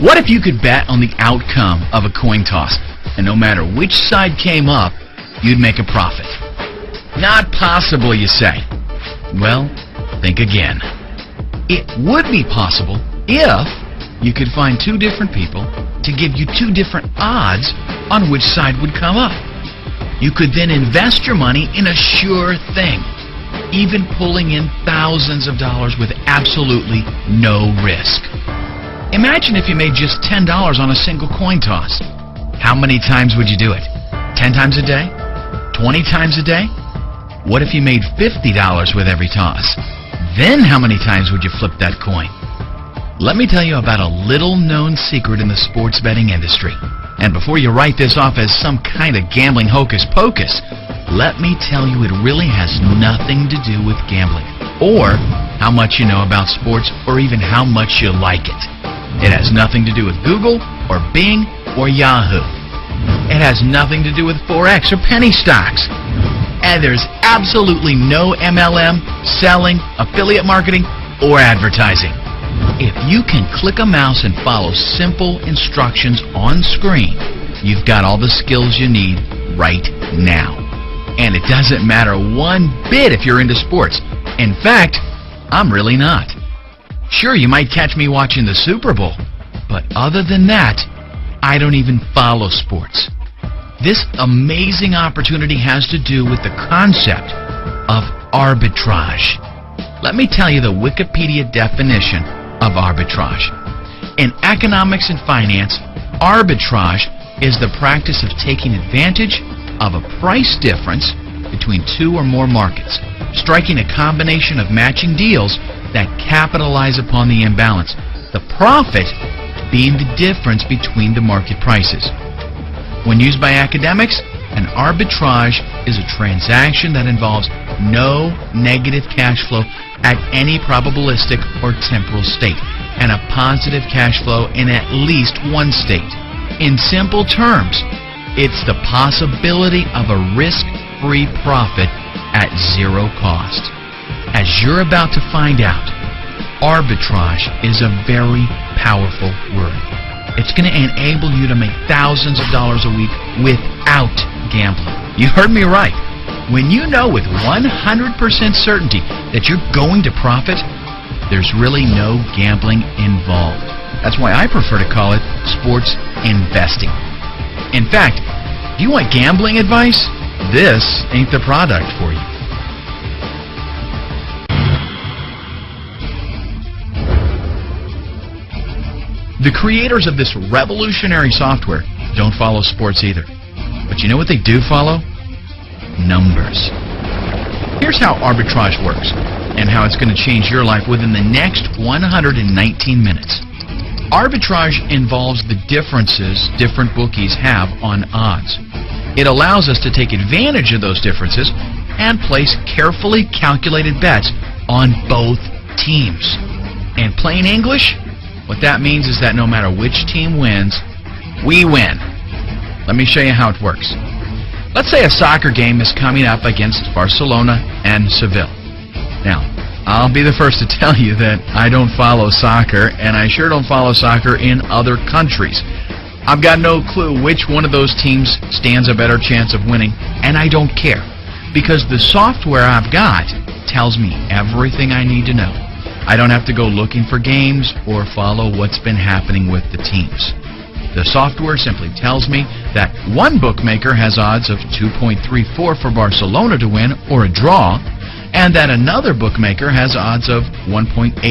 What if you could bet on the outcome of a coin toss, and no matter which side came up, you'd make a profit? Not possible, you say. Well, think again. It would be possible if you could find two different people to give you two different odds on which side would come up. You could then invest your money in a sure thing, even pulling in thousands of dollars with absolutely no risk. Imagine if you made just $10 on a single coin toss. How many times would you do it? 10 times a day? 20 times a day? What if you made $50 with every toss? Then how many times would you flip that coin? Let me tell you about a little-known secret in the sports betting industry. And before you write this off as some kind of gambling hocus-pocus, let me tell you it really has nothing to do with gambling, or how much you know about sports, or even how much you like it. It has nothing to do with Google, or Bing, or Yahoo. It has nothing to do with Forex or penny stocks. And there's absolutely no MLM, selling, affiliate marketing, or advertising. If you can click a mouse and follow simple instructions on screen, you've got all the skills you need right now. And it doesn't matter one bit if you're into sports. In fact, I'm really not. Sure, you might catch me watching the Super Bowl, but other than that, I don't even follow sports. This amazing opportunity has to do with the concept of arbitrage. Let me tell you the Wikipedia definition of arbitrage. In economics and finance, arbitrage is the practice of taking advantage of a price difference between two or more markets, striking a combination of matching deals that capitalize upon the imbalance, the profit being the difference between the market prices. When used by academics, an arbitrage is a transaction that involves no negative cash flow at any probabilistic or temporal state, and a positive cash flow in at least one state. In simple terms, it's the possibility of a risk-free profit at zero cost. As you're about to find out, arbitrage is a very powerful word. It's going to enable you to make thousands of dollars a week without gambling. You heard me right. When you know with 100% certainty that you're going to profit, there's really no gambling involved. That's why I prefer to call it sports investing. In fact, if you want gambling advice, this ain't the product for you. The creators of this revolutionary software don't follow sports either. But you know what they do follow? Numbers. Here's how arbitrage works and how it's going to change your life within the next 119 minutes. Arbitrage involves the differences different bookies have on odds. It allows us to take advantage of those differences and place carefully calculated bets on both teams. In plain English, what that means is that no matter which team wins, we win. Let me show you how it works. Let's say a soccer game is coming up against Barcelona and Seville. Now, I'll be the first to tell you that I don't follow soccer, and I sure don't follow soccer in other countries. I've got no clue which one of those teams stands a better chance of winning, and I don't care, because the software I've got tells me everything I need to know. I don't have to go looking for games or follow what's been happening with the teams. The software simply tells me that one bookmaker has odds of 2.34 for Barcelona to win or a draw, and that another bookmaker has odds of 1.81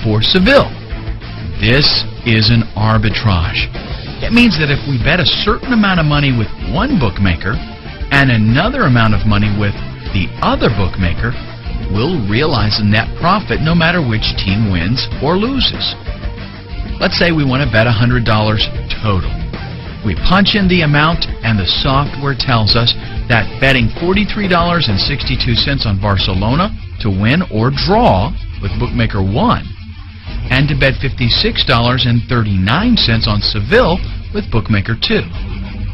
for Seville. This is an arbitrage. It means that if we bet a certain amount of money with one bookmaker and another amount of money with the other bookmaker, we'll realize a net profit no matter which team wins or loses. Let's say we want to bet $100 total. We punch in the amount and the software tells us that betting $43.62 on Barcelona to win or draw with bookmaker 1 and to bet $56.39 on Seville with bookmaker 2.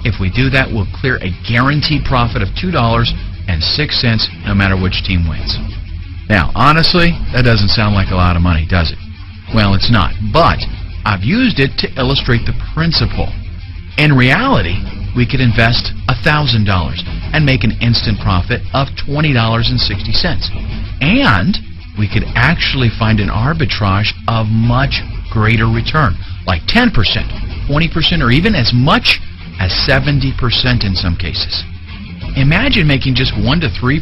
If we do that, we'll clear a guaranteed profit of $2.06 no matter which team wins. Now, honestly, that doesn't sound like a lot of money, does it? Well, it's not. But I've used it to illustrate the principle. In reality, we could invest $1,000 and make an instant profit of $20.60. And we could actually find an arbitrage of much greater return, like 10%, 20%, or even as much as 70% in some cases. Imagine making just 1 to 3%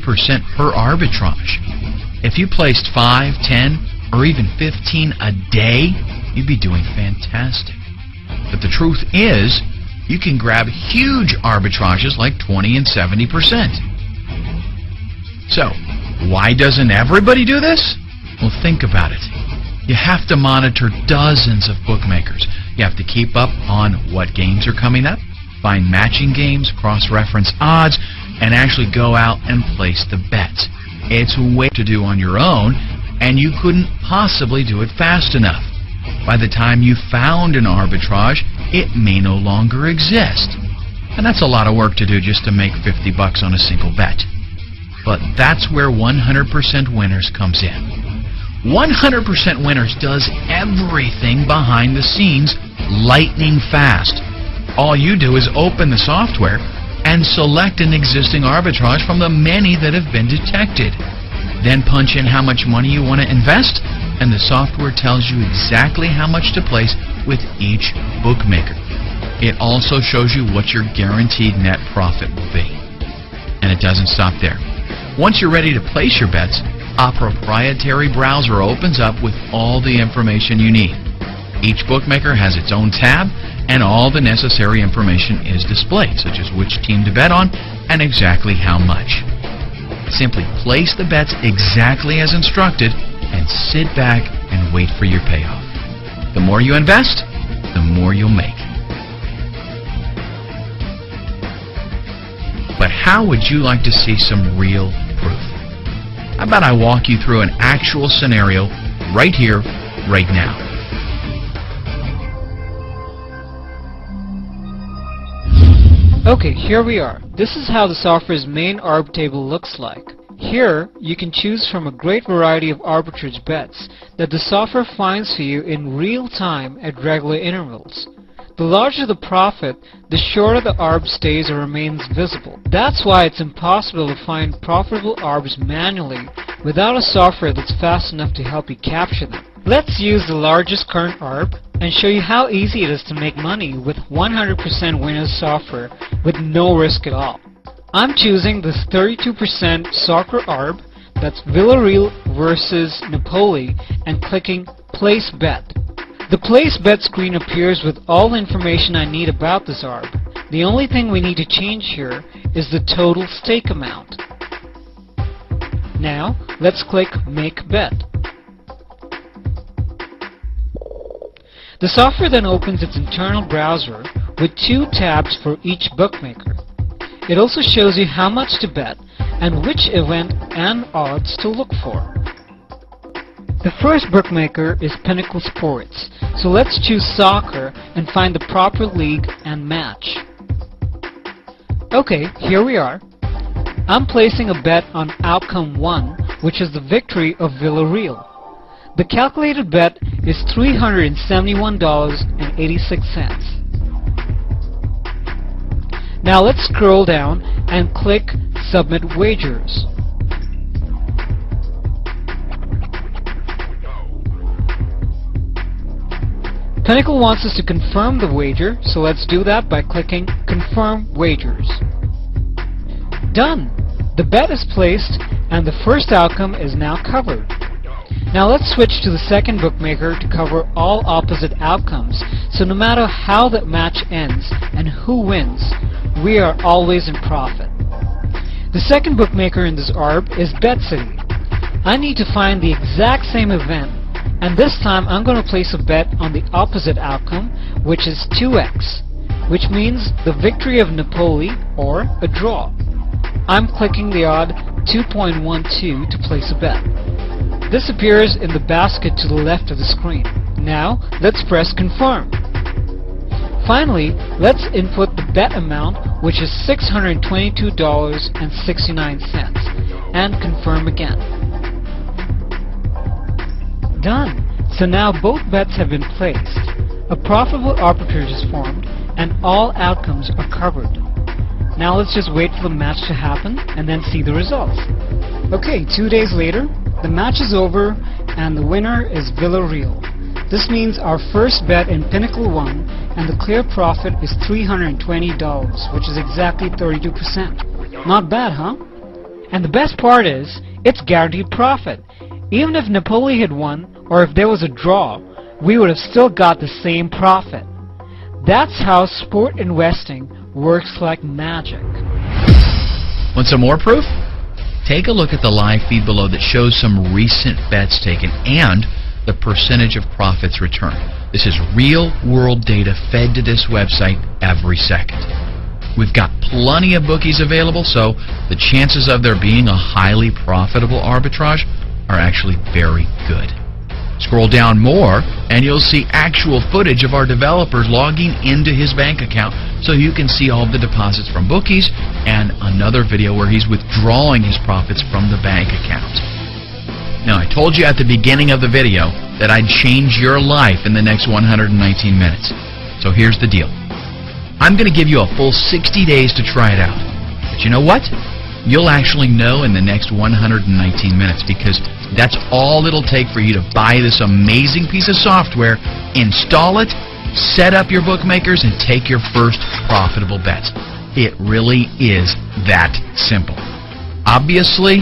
per arbitrage. If you placed 5, 10, or even 15 a day, you'd be doing fantastic. But the truth is, you can grab huge arbitrages like 20 and 70%. So, why doesn't everybody do this? Well, think about it. You have to monitor dozens of bookmakers. You have to keep up on what games are coming up, find matching games, cross-reference odds, and actually go out and place the bets. It's way to do on your own, and you couldn't possibly do it fast enough. By the time you found an arbitrage, it may no longer exist. And that's a lot of work to do just to make $50 on a single bet. But that's where 100% Winners comes in. 100% Winners does everything behind the scenes lightning fast. All you do is open the software and select an existing arbitrage from the many that have been detected. Then punch in how much money you want to invest, and the software tells you exactly how much to place with each bookmaker. It also shows you what your guaranteed net profit will be. And it doesn't stop there. Once you're ready to place your bets, a proprietary browser opens up with all the information you need. Each bookmaker has its own tab, and all the necessary information is displayed, such as which team to bet on and exactly how much. Simply place the bets exactly as instructed and sit back and wait for your payoff. The more you invest, the more you'll make. But how would you like to see some real proof? How about I walk you through an actual scenario right here, right now? Okay, here we are. This is how the software's main arb table looks like. Here, you can choose from a great variety of arbitrage bets that the software finds for you in real time at regular intervals. The larger the profit, the shorter the arb stays or remains visible. That's why it's impossible to find profitable arbs manually without a software that's fast enough to help you capture them. Let's use the largest current arb and show you how easy it is to make money with 100% Winners software with no risk at all. I'm choosing this 32% soccer arb, that's Villarreal versus Napoli, and clicking Place Bet. The Place Bet screen appears with all the information I need about this arb. The only thing we need to change here is the total stake amount. Now, let's click Make Bet. The software then opens its internal browser with 2 tabs for each bookmaker. It also shows you how much to bet and which event and odds to look for. The first bookmaker is Pinnacle Sports, so let's choose soccer and find the proper league and match. Okay, here we are. I'm placing a bet on outcome 1, which is the victory of Villarreal. The calculated bet is $371.86. Now let's scroll down and click Submit Wagers. Pinnacle wants us to confirm the wager, so let's do that by clicking Confirm Wagers. Done! The bet is placed and the first outcome is now covered. Now let's switch to the second bookmaker to cover all opposite outcomes, so no matter how that match ends and who wins, we are always in profit. The second bookmaker in this arb is BetCity. I need to find the exact same event, and this time I'm going to place a bet on the opposite outcome, which is 2x, which means the victory of Napoli or a draw. I'm clicking the odd 2.12 to place a bet. This appears in the basket to the left of the screen. Now, let's press Confirm. Finally, let's input the bet amount, which is $622.69, and confirm again. Done! So now both bets have been placed. a profitable arbitrage is formed and all outcomes are covered. Now let's just wait for the match to happen and then see the results. Okay, 2 days later, the match is over and the winner is Villarreal. This means our first bet in Pinnacle won and the clear profit is $320, which is exactly 32%. Not bad, huh? And the best part is, it's guaranteed profit. Even if Napoli had won, or if there was a draw, we would have still got the same profit. That's how sport investing works like magic. Want some more proof? Take a look at the live feed below that shows some recent bets taken and the percentage of profits returned. This is real-world data fed to this website every second. We've got plenty of bookies available, so the chances of there being a highly profitable arbitrage are actually very good. Scroll down more and you'll see actual footage of our developers logging into his bank account so you can see all the deposits from bookies and another video where he's withdrawing his profits from the bank account. Now, I told you at the beginning of the video that I'd change your life in the next 119 minutes. So here's the deal. I'm going to give you a full 60 days to try it out. But you know what? You'll actually know in the next 119 minutes because that's all it'll take for you to buy this amazing piece of software, install it, set up your bookmakers, and take your first profitable bets. It really is that simple. Obviously,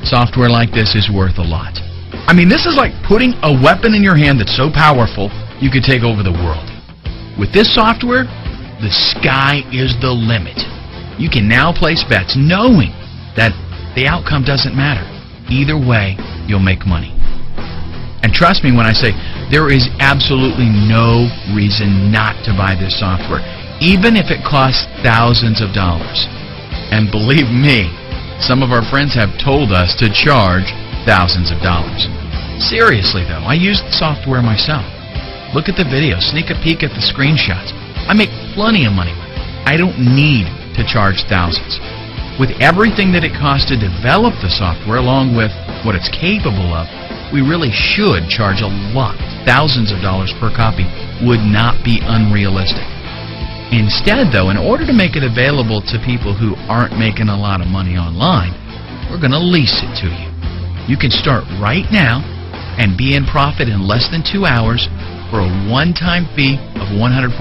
software like this is worth a lot. I mean, this is like putting a weapon in your hand that's so powerful you could take over the world. With this software, the sky is the limit. You can now place bets knowing that the outcome doesn't matter. Either way, you'll make money. And trust me when I say there is absolutely no reason not to buy this software, even if it costs thousands of dollars. And believe me, some of our friends have told us to charge thousands of dollars. Seriously though, I use the software myself. Look at the video, sneak a peek at the screenshots. I make plenty of money with it. I don't need to charge thousands. With everything that it costs to develop the software along with what it's capable of, we really should charge a lot. Thousands of dollars per copy would not be unrealistic. Instead, though, in order to make it available to people who aren't making a lot of money online, we're going to lease it to you. You can start right now and be in profit in less than 2 hours for a one-time fee of $149.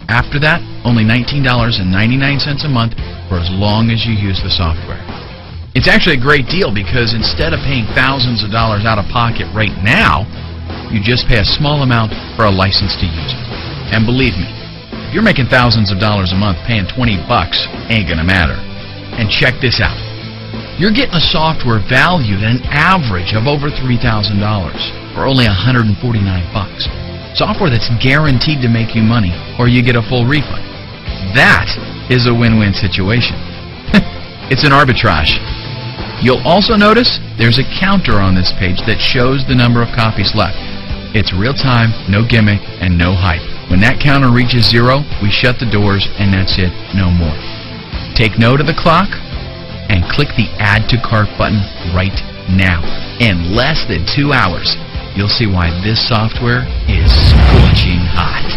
After that, only $19.99 a month for as long as you use the software. It's actually a great deal because instead of paying thousands of dollars out of pocket right now, you just pay a small amount for a license to use it. And believe me, if you're making thousands of dollars a month, paying $20 ain't gonna matter. And check this out. You're getting a software valued at an average of over $3,000 for only $149. Software that's guaranteed to make you money or you get a full refund. That is a win-win situation. It's an arbitrage. You'll also notice there's a counter on this page that shows the number of copies left. It's real time, no gimmick, and no hype. When that counter reaches 0, we shut the doors and that's it, no more. Take note of the clock and click the Add to Cart button right now. In less than 2 hours, you'll see why this software is scorching hot.